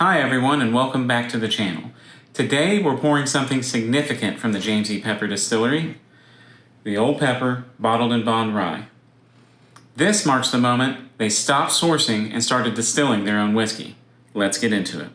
Hi everyone and welcome back to the channel. Today we're pouring something significant from the James E. Pepper Distillery, the Old Pepper Bottled and Bond Rye. This marks the moment they stopped sourcing and started distilling their own whiskey. Let's get into it.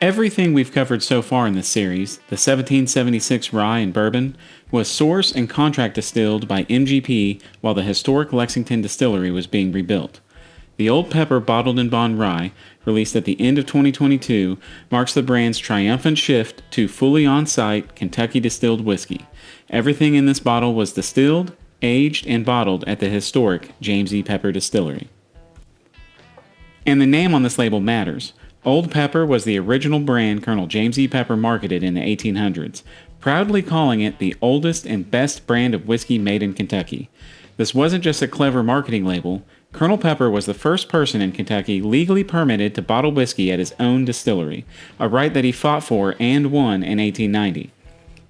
Everything we've covered so far in this series, the 1776 rye and bourbon, was sourced and contract distilled by MGP while the historic Lexington distillery was being rebuilt. The Old Pepper Bottled and Bond Rye, released at the end of 2022, marks the brand's triumphant shift to fully on-site Kentucky distilled whiskey. Everything in this bottle was distilled, aged, and bottled at the historic James E. Pepper Distillery. And the name on this label matters. Old Pepper was the original brand Colonel James E. Pepper marketed in the 1800s, proudly calling it the oldest and best brand of whiskey made in Kentucky. This wasn't just a clever marketing label. Colonel Pepper was the first person in Kentucky legally permitted to bottle whiskey at his own distillery, a right that he fought for and won in 1890.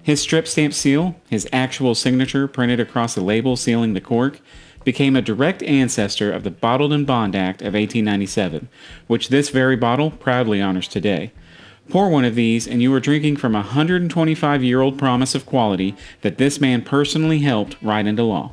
His strip stamp seal, his actual signature printed across the label sealing the cork, became a direct ancestor of the Bottled and Bond Act of 1897, which this very bottle proudly honors today. Pour one of these and you are drinking from a 125-year-old promise of quality that this man personally helped write into law.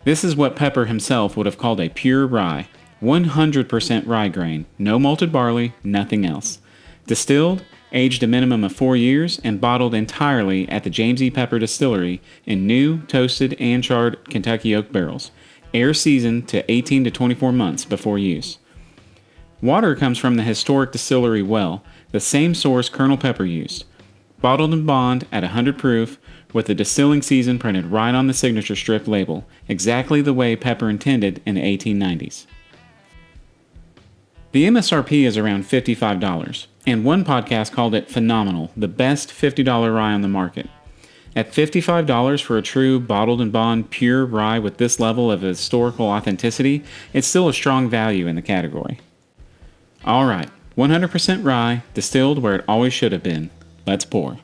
This is what Pepper himself would have called a pure rye, 100% rye grain, no malted barley, nothing else. Distilled, aged a minimum of 4 years, and bottled entirely at the James E. Pepper Distillery in new, toasted, and charred Kentucky oak barrels, air seasoned to 18 to 24 months before use. Water comes from the historic distillery well, the same source Colonel Pepper used. Bottled and bond at 100 proof, with the distilling season printed right on the signature strip label, exactly the way Pepper intended in the 1890s. The MSRP is around $55, and one podcast called it phenomenal, the best $50 rye on the market. At $55 for a true bottled and bond pure rye with this level of historical authenticity, it's still a strong value in the category. Alright, 100% rye, distilled where it always should have been. Let's pour.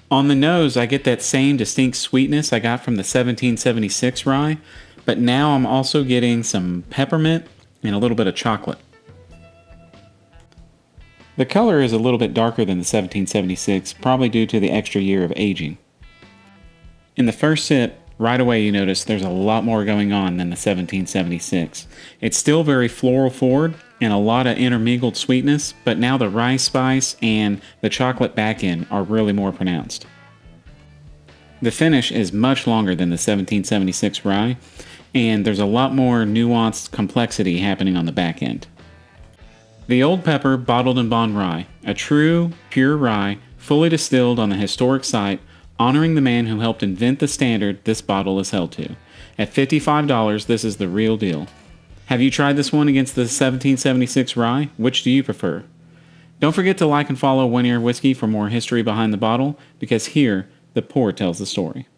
On the nose, I get that same distinct sweetness I got from the 1776 rye, but now I'm also getting some peppermint and a little bit of chocolate. The color is a little bit darker than the 1776, probably due to the extra year of aging. In the first sip, right away you notice there's a lot more going on than the 1776. It's still very floral forward and a lot of intermingled sweetness, but now the rye spice and the chocolate back end are really more pronounced. The finish is much longer than the 1776 rye, and there's a lot more nuanced complexity happening on the back end. The Old Pepper Bottled and Bond Rye, a true, pure rye, fully distilled on the historic site, honoring the man who helped invent the standard this bottle is held to. At $55, this is the real deal. Have you tried this one against the 1776 rye? Which do you prefer? Don't forget to like and follow One Ear Whiskey for more history behind the bottle, because here, the pour tells the story.